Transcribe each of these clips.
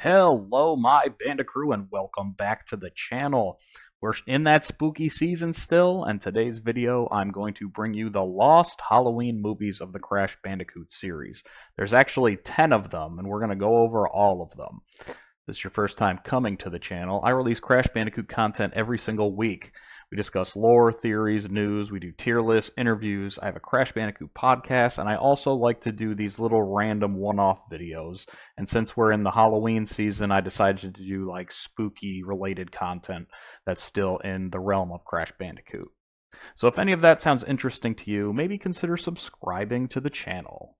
Hello, my Bandicrew, and welcome back to the channel. We're in that spooky season still, and today's video I'm going to bring you the Lost Halloween movies of the Crash Bandicoot series. There's actually 10 of them, and we're going to go over all of them. If this is your first time coming to the channel, I release Crash Bandicoot content every single week. We discuss lore, theories, news, we do tier lists, interviews, I have a Crash Bandicoot podcast, and I also like to do these little random one-off videos. And since we're in the Halloween season, I decided to do like spooky related content that's still in the realm of Crash Bandicoot. So if any of that sounds interesting to you, maybe consider subscribing to the channel.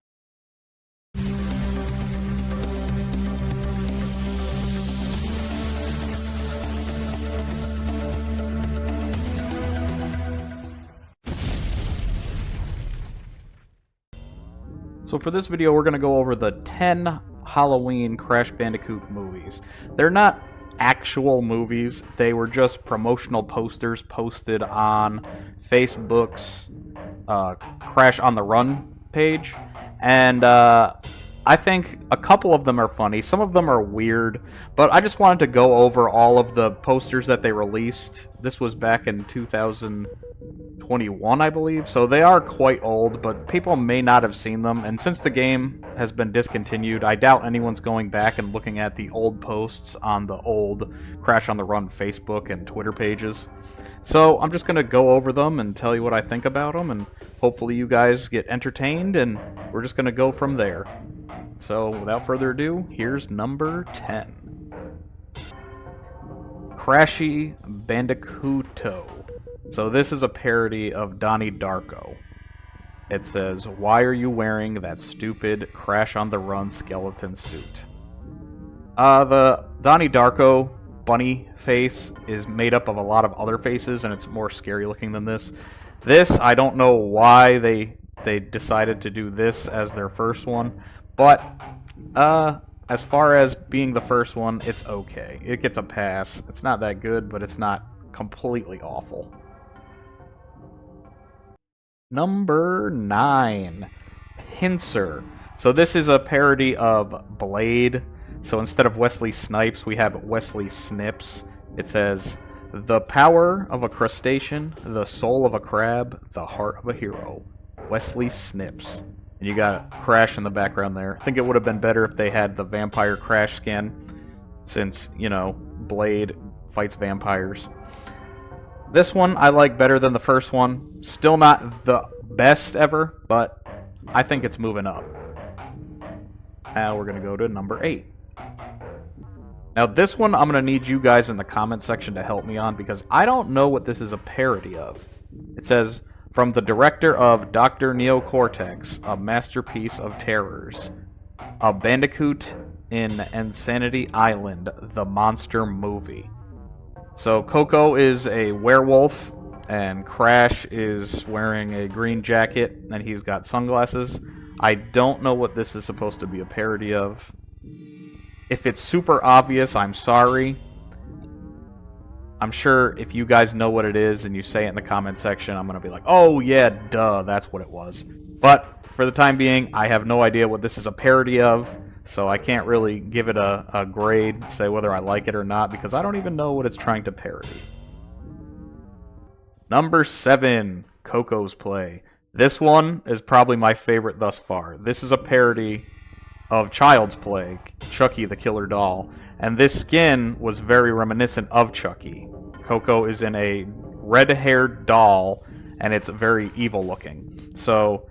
So for this video, we're going to go over the 10 Halloween Crash Bandicoot movies. They're not actual movies. They were just promotional posters posted on Facebook's Crash on the Run page. And I think a couple of them are funny. Some of them are weird. But I just wanted to go over all of the posters that they released. This was back in 2021, I believe, so they are quite old, but people may not have seen them, and since the game has been discontinued, I doubt anyone's going back and looking at the old posts on the old Crash on the Run Facebook and Twitter pages. So I'm just going to go over them and tell you what I think about them, and hopefully you guys get entertained, and we're just going to go from there. So without further ado, here's number 10. Crashy Bandicooto. So this is a parody of Donnie Darko. It says, "Why are you wearing that stupid Crash on the Run skeleton suit?" The Donnie Darko bunny face is made up of a lot of other faces, and it's more scary looking than this. This, I don't know why they decided to do this as their first one, but as far as being the first one, it's okay. It gets a pass. It's not that good, but it's not completely awful. Number 9, Pincer. So this is a parody of Blade. So instead of Wesley Snipes, we have Wesley Snips. It says, "The power of a crustacean, the soul of a crab, the heart of a hero. Wesley Snips." And you got Crash in the background there. I think it would have been better if they had the vampire Crash skin, since, you know, Blade fights vampires. This one I like better than the first one. Still not the best ever, but I think it's moving up. Now we're going to go to number 8. Now this one I'm going to need you guys in the comment section to help me on, because I don't know what this is a parody of. It says, "From the director of Dr. Neocortex, a masterpiece of terrors. A Bandicoot in Insanity Island, the monster movie." So Coco is a werewolf, and Crash is wearing a green jacket, and he's got sunglasses. I don't know what this is supposed to be a parody of. If it's super obvious, I'm sorry. I'm sure if you guys know what it is and you say it in the comment section, I'm going to be like, oh yeah, duh, that's what it was. But for the time being, I have no idea what this is a parody of, so I can't really give it a grade, say whether I like it or not, because I don't even know what it's trying to parody. Number 7, Cocos Play. This one is probably my favorite thus far. This is a parody of Child's Play, Chucky the Killer Doll, and this skin was very reminiscent of Chucky. Coco is in a red-haired doll, and it's very evil looking. So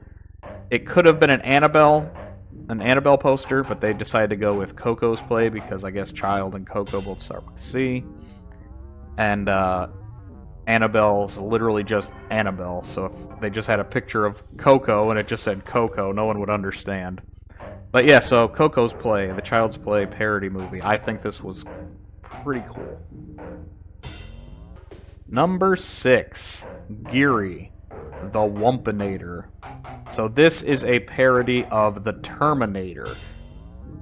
it could have been an Annabelle poster, but they decided to go with Coco's Play because I guess Child and Coco both start with C. And Annabelle's literally just Annabelle, so if they just had a picture of Coco and it just said Coco, no one would understand. But yeah, so Coco's Play, the Child's Play parody movie, I think this was pretty cool. Number 6, Geary, the Wumpinator. So this is a parody of the Terminator.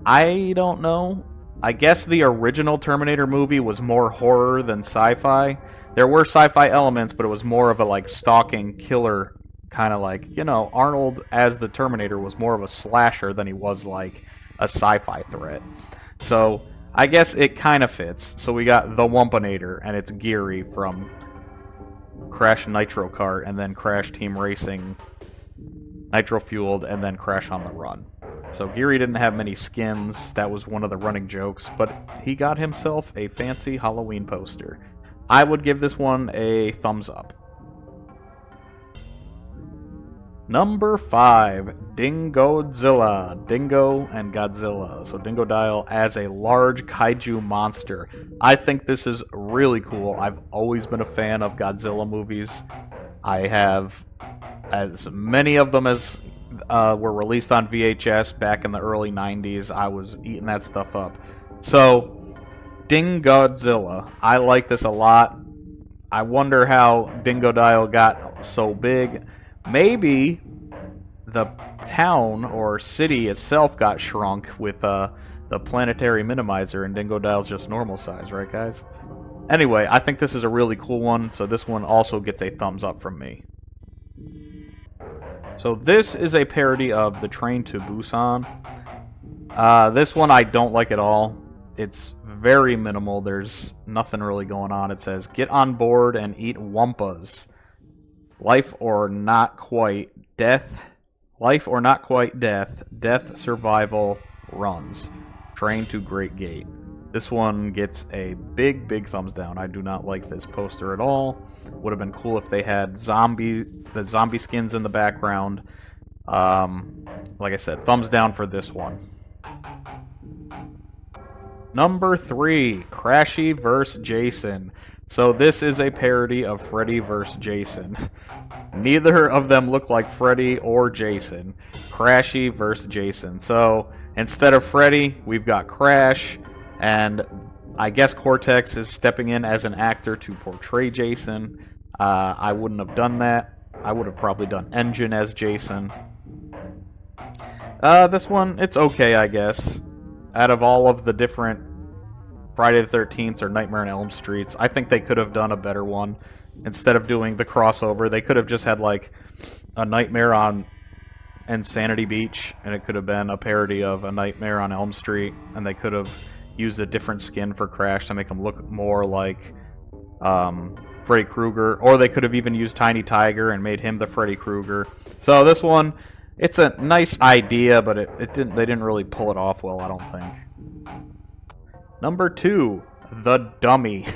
I don't know. I guess the original Terminator movie was more horror than sci-fi. There were sci-fi elements, but it was more of a like stalking killer kind of like, you know, Arnold as the Terminator was more of a slasher than he was like a sci-fi threat. So I guess it kind of fits. So we got the Wumpinator, and it's Geary from Crash Nitro Kart, and then Crash Team Racing Nitro Fueled, and then Crash on the Run. So Geary didn't have many skins. That was one of the running jokes, but he got himself a fancy Halloween poster. I would give this one a thumbs up. Number 5, Dingodzilla. Dingo and Godzilla. So Dingodile as a large kaiju monster. I think this is really cool. I've always been a fan of Godzilla movies. I have as many of them as were released on VHS back in the early 90s. I was eating that stuff up. So, Dingodzilla. I like this a lot. I wonder how Dingodile got so big. Maybe the town or city itself got shrunk with the planetary minimizer, and Dingodile's just normal size, right, guys? Anyway, I think this is a really cool one, so this one also gets a thumbs up from me. So this is a parody of the Train to Busan. This one I don't like at all. It's very minimal. There's nothing really going on. It says, get on board and eat wumpas. Life or not quite death. Life or not quite death. Death survival runs. Train to Great Gate. This one gets a big, big thumbs down. I do not like this poster at all. Would have been cool if they had the zombie skins in the background. Like I said, thumbs down for this one. Number 3, Crashy vs. Jason. So this is a parody of Freddy vs. Jason. Neither of them look like Freddy or Jason. Crashy vs. Jason. So instead of Freddy, we've got Crash. And I guess Cortex is stepping in as an actor to portray Jason. I wouldn't have done that. I would have probably done Engine as Jason. This one, it's okay, I guess. Out of all of the different Friday the 13th or Nightmare on Elm Streets, I think they could have done a better one. Instead of doing the crossover, they could have just had, like, a Nightmare on Insanity Beach, and it could have been a parody of A Nightmare on Elm Street, and they could have used a different skin for Crash to make him look more like Freddy Krueger, or they could have even used Tiny Tiger and made him the Freddy Krueger. So this one, it's a nice idea, but they didn't really pull it off well, I don't think. Number 2, The Dummy.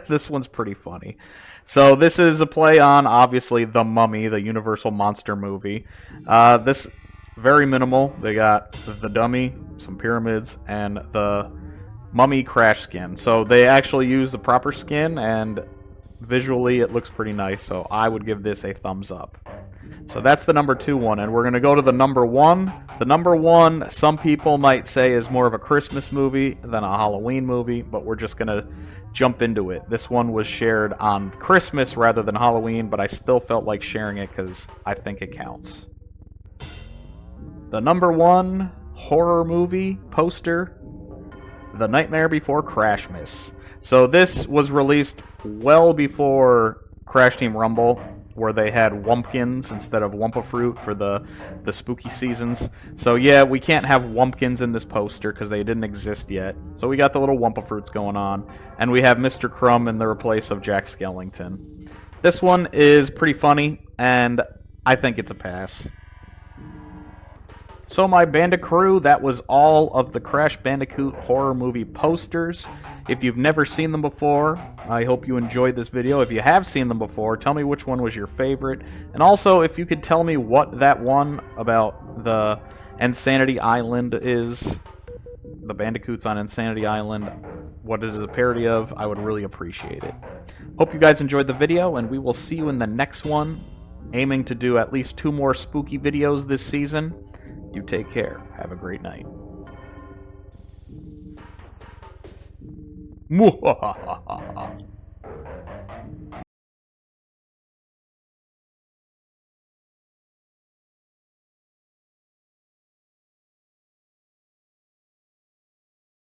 This one's pretty funny. So this is a play on, obviously, The Mummy, the Universal monster movie. This very minimal. They got the dummy, some pyramids, and the Mummy Crash skin. So they actually use the proper skin, and visually it looks pretty nice. So I would give this a thumbs up. So that's the number 2 one, and we're going to go to the number 1. The number 1, some people might say, is more of a Christmas movie than a Halloween movie, but we're just going to jump into it. This one was shared on Christmas rather than Halloween, but I still felt like sharing it because I think it counts. The number 1 horror movie poster, The Nightmare Before Crashmas. So this was released well before Crash Team Rumble, where they had Wumpkins instead of Wumpa Fruit for the spooky seasons. So yeah, we can't have Wumpkins in this poster because they didn't exist yet. So we got the little Wumpa Fruits going on. And we have Mr. Crumb in the place of Jack Skellington. This one is pretty funny, and I think it's a pass. So my Bandicrew, that was all of the Crash Bandicoot horror movie posters. If you've never seen them before, I hope you enjoyed this video. If you have seen them before, tell me which one was your favorite. And also, if you could tell me what that one about the Insanity Island is, the Bandicoots on Insanity Island, what it is a parody of, I would really appreciate it. Hope you guys enjoyed the video, and we will see you in the next one. Aiming to do at least 2 more spooky videos this season. You take care. Have a great night. Mwahahaha.